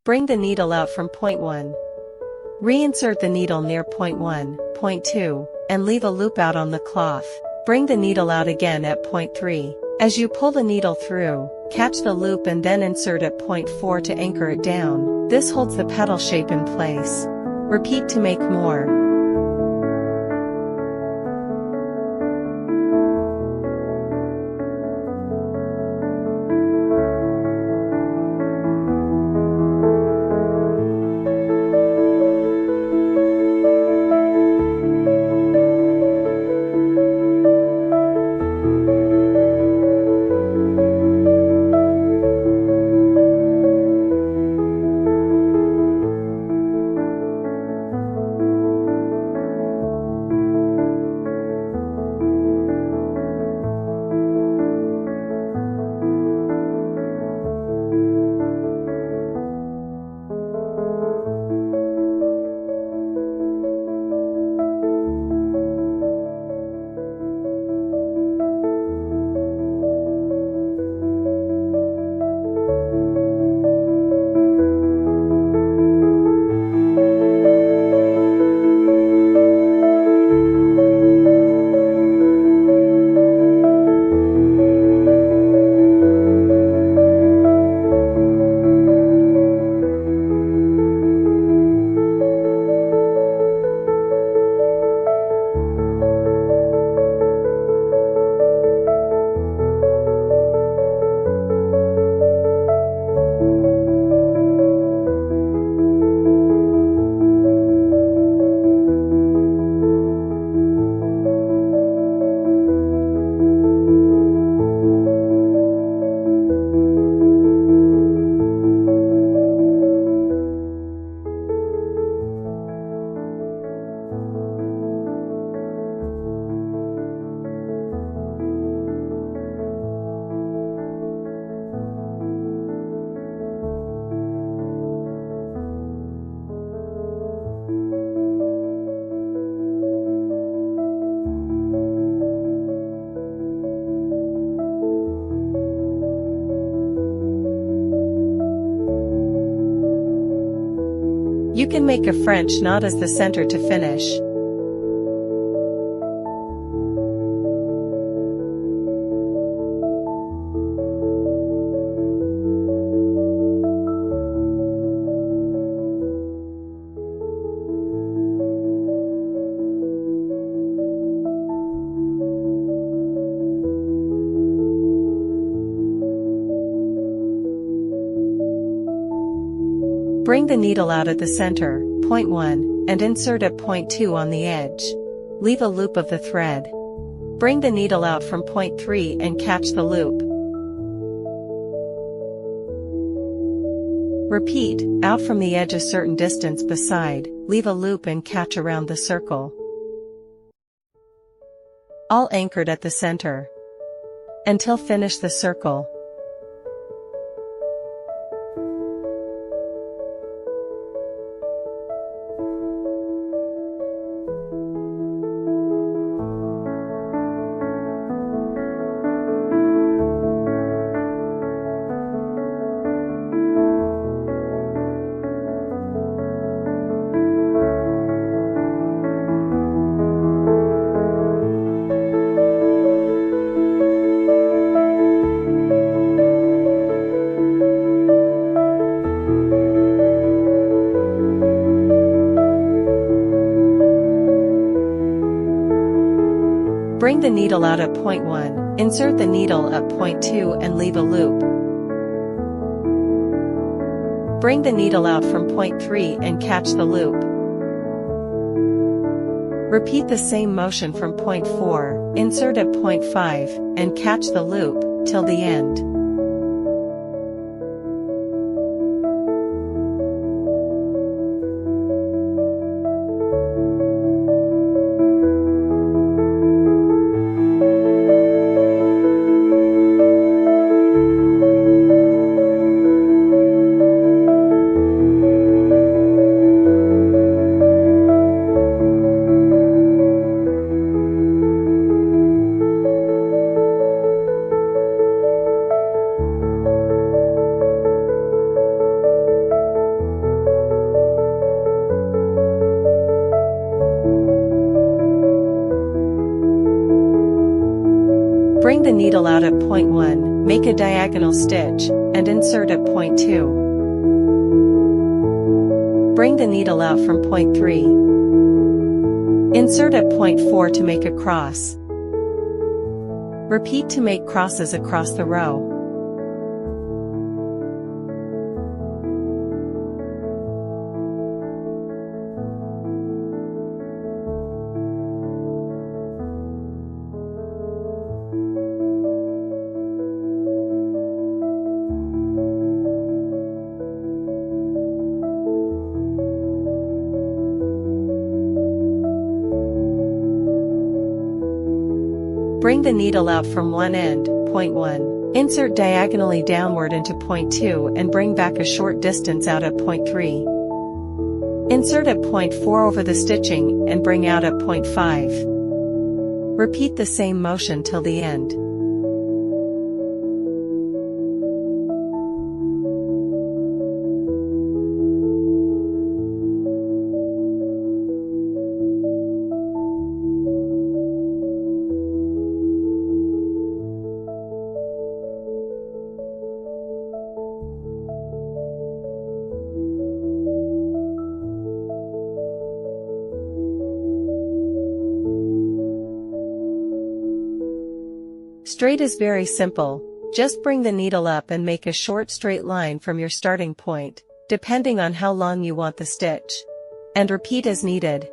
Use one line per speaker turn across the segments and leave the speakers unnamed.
Bring the needle out from point 1. Reinsert the needle near point 1, point 2, and leave a loop out on the cloth. Bring the needle out again at point 3. As you pull the needle through, catch the loop and then insert at point 4 to anchor it down. This holds the petal shape in place. Repeat to make more. You can make a French knot as the center to finish. Bring the needle out at the center, point 1, and insert at point 2 on the edge. Leave a loop of the thread. Bring the needle out from point 3 and catch the loop. Repeat, out from the edge a certain distance beside, leave a loop and catch around the circle. All anchored at the center. Until finish the circle. Bring the needle out at point 1, insert the needle at point 2 and leave a loop. Bring the needle out from point 3 and catch the loop. Repeat the same motion from point 4, insert at point 5, and catch the loop, till the end. Bring the needle out at point 1, make a diagonal stitch, and insert at point 2. Bring the needle out from point 3. Insert at point 4 to make a cross. Repeat to make crosses across the row. Bring the needle out from one end, point 1. Insert diagonally downward into point 2 and bring back a short distance out at point 3. Insert at point 4 over the stitching and bring out at point 5. Repeat the same motion till the end. Straight is very simple, just bring the needle up and make a short straight line from your starting point, depending on how long you want the stitch. And repeat as needed.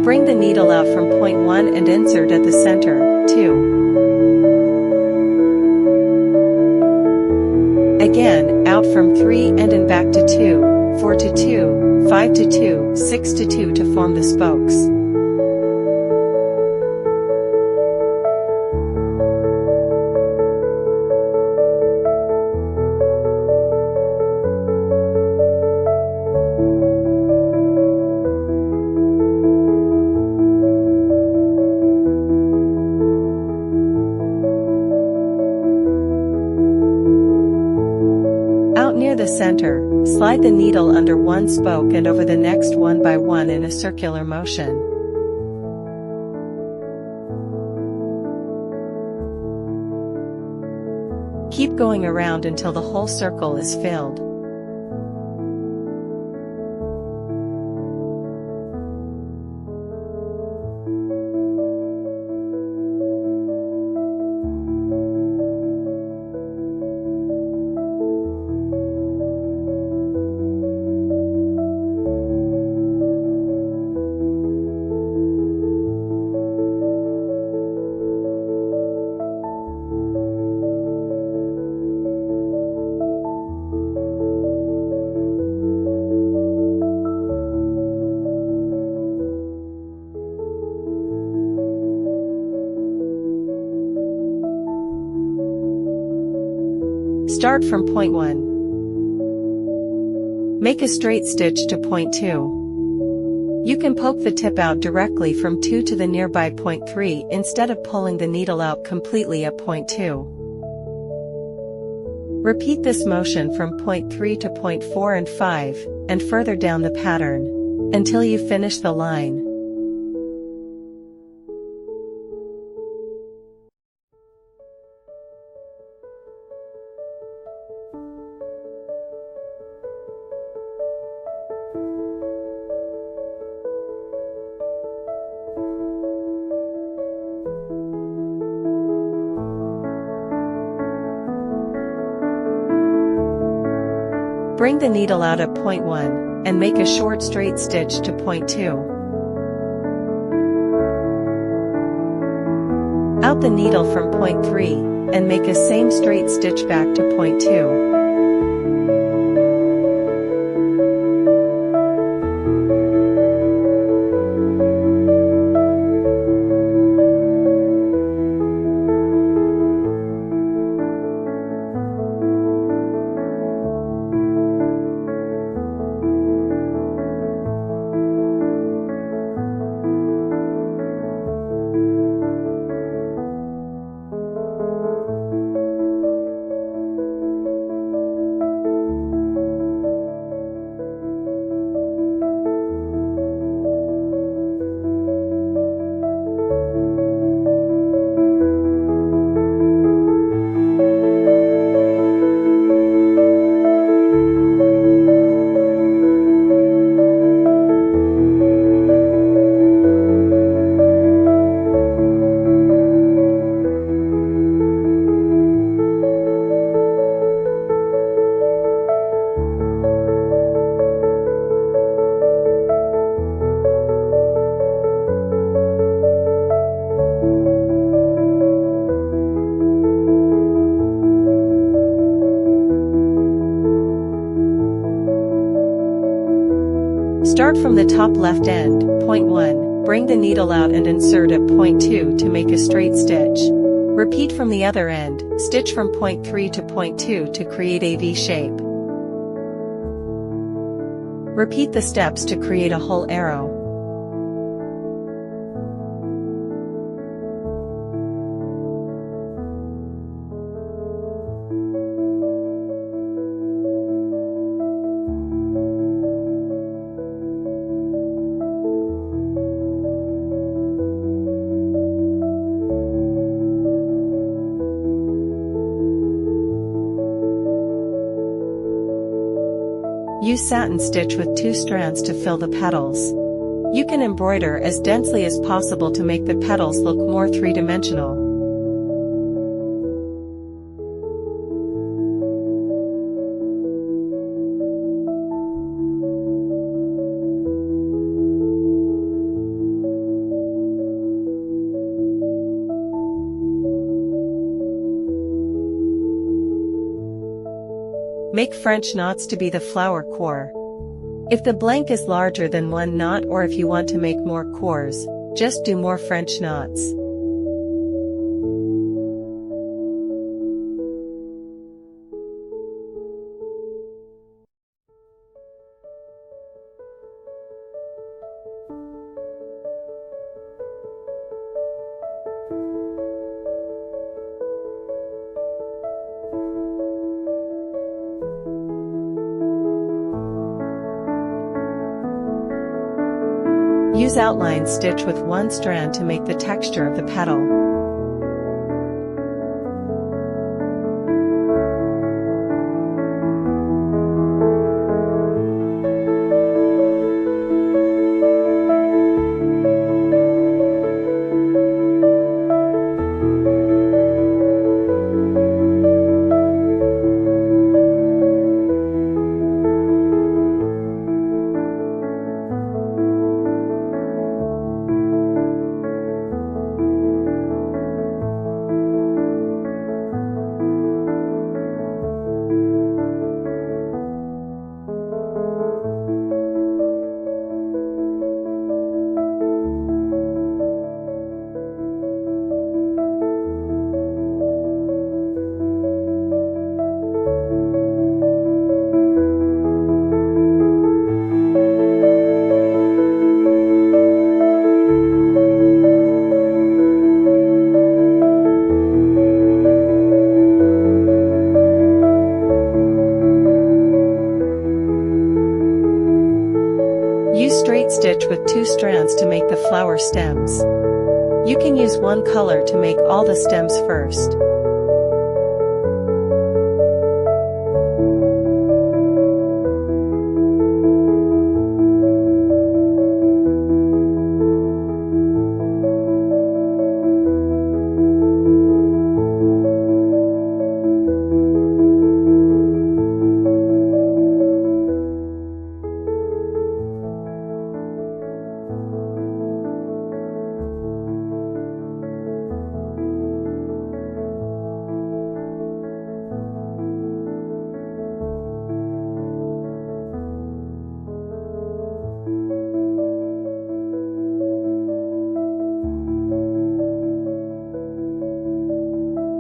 Bring the needle out from point 1 and insert at the center, 2. Again, out from 3 and in back to 2, 4 to 2, 5 to 2, 6 to 2 to form the spokes. Near the center, slide the needle under one spoke and over the next one by one in a circular motion. Keep going around until the whole circle is filled. Start from point 1. Make a straight stitch to point 2. You can poke the tip out directly from 2 to the nearby point 3 instead of pulling the needle out completely at point 2. Repeat this motion from point 3 to point 4 and 5, and further down the pattern, until you finish the line. Bring the needle out at point 1, and make a short straight stitch to point 2. Out the needle from point 3, and make a same straight stitch back to point 2. Start from the top left end, point 1, bring the needle out and insert at point 2 to make a straight stitch. Repeat from the other end, stitch from point 3 to point 2 to create a V shape. Repeat the steps to create a whole arrow. Use satin stitch with 2 strands to fill the petals. You can embroider as densely as possible to make the petals look more three-dimensional. Make French knots to be the flower core. If the blank is larger than 1 knot, or if you want to make more cores, just do more French knots. Use outline stitch with 1 strand to make the texture of the petal. Use straight stitch with 2 strands to make the flower stems. You can use one color to make all the stems first.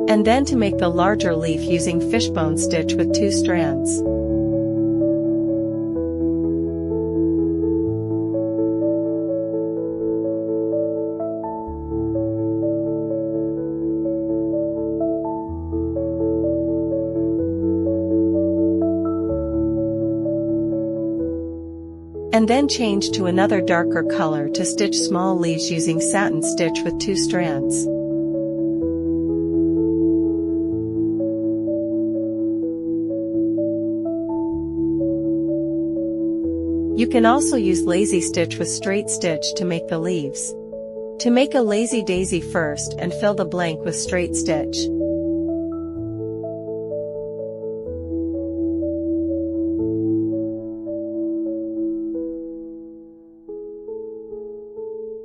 And then to make the larger leaf using fishbone stitch with 2 strands. And then change to another darker color to stitch small leaves using satin stitch with 2 strands. You can also use lazy stitch with straight stitch to make the leaves. To make a lazy daisy first and fill the blank with straight stitch.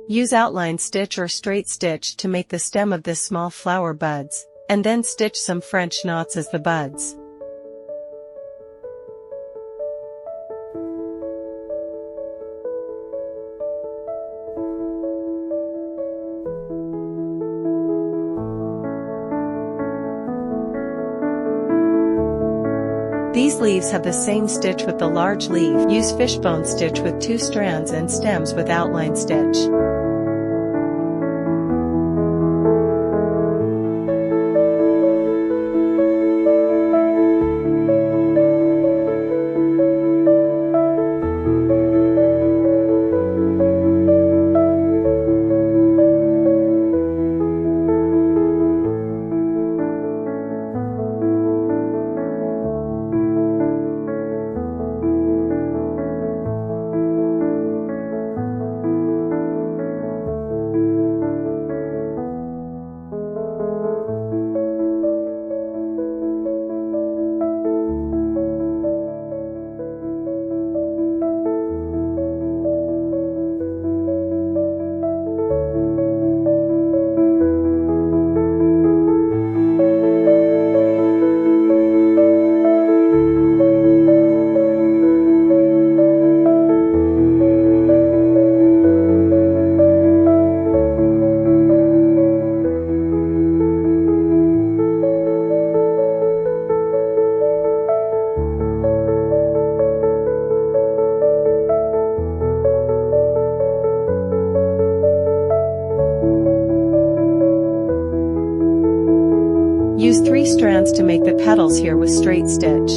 Use outline stitch or straight stitch to make the stem of this small flower buds, and then stitch some French knots as the buds. These leaves have the same stitch with the large leaf. Use fishbone stitch with 2 strands and stems with outline stitch. Use 3 strands to make the petals here with straight stitch.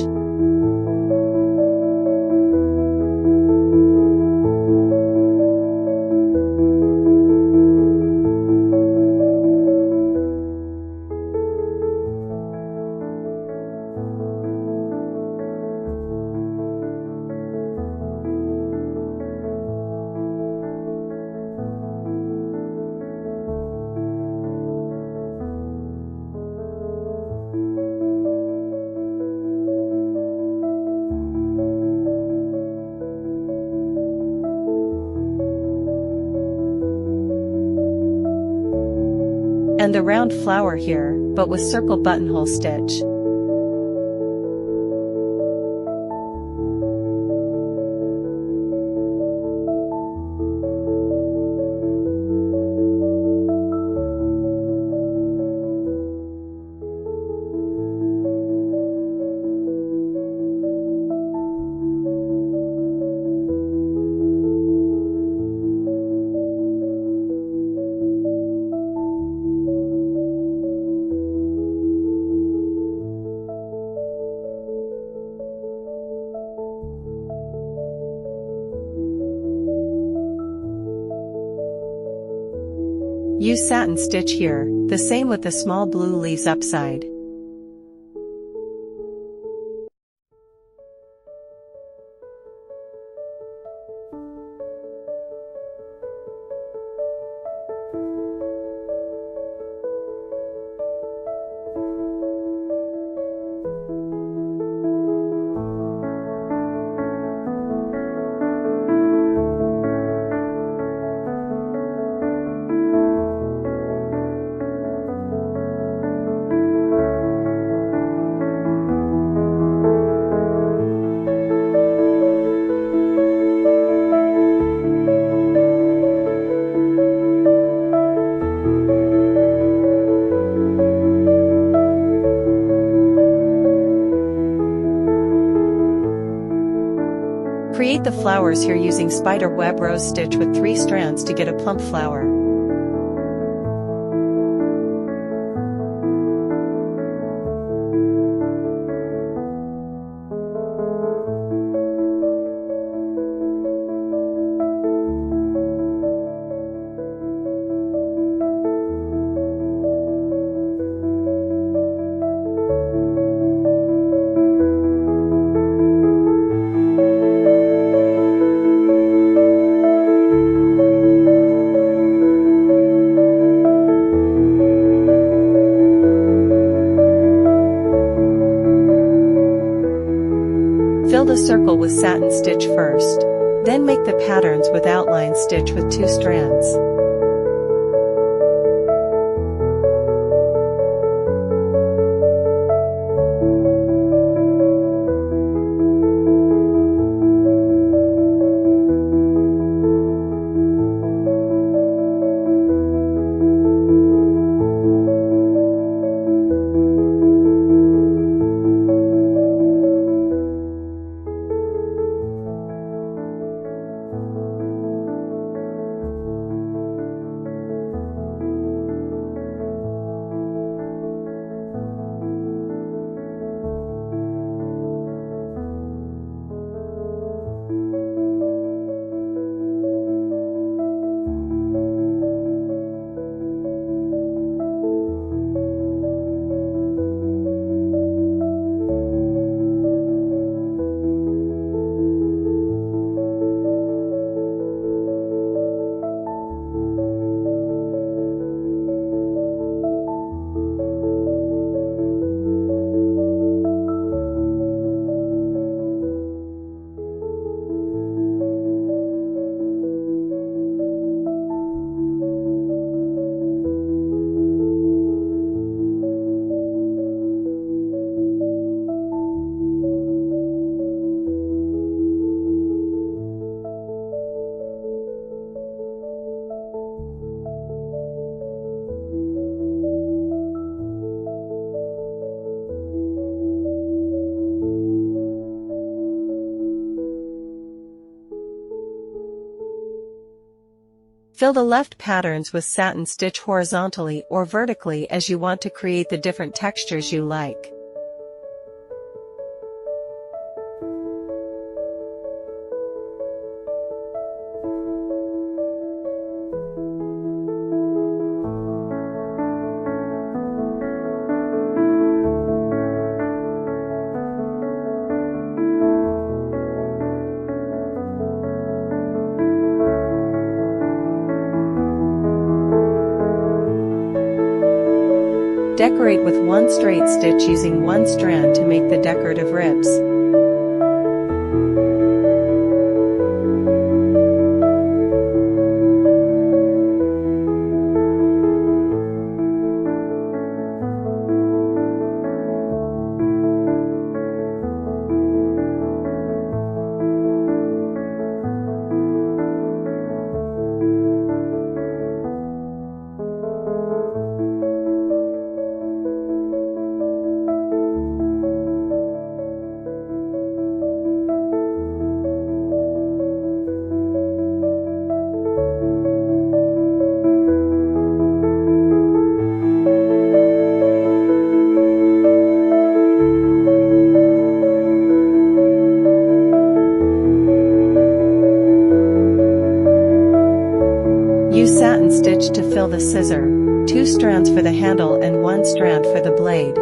And the round flower here, but with circle buttonhole stitch. Use satin stitch here, the same with the small blue leaves upside. the flowers here using spider web rose stitch with 3 strands to get a plump flower.
Fill the circle with satin stitch first. Then make the patterns with outline stitch with 2 strands. Fill the left patterns with satin stitch horizontally or vertically as you want to create the different textures you like. Decorate with 1 straight stitch using 1 strand to make the decorative ribs. Use satin stitch to fill the scissor, 2 strands for the handle and 1 strand for the blade.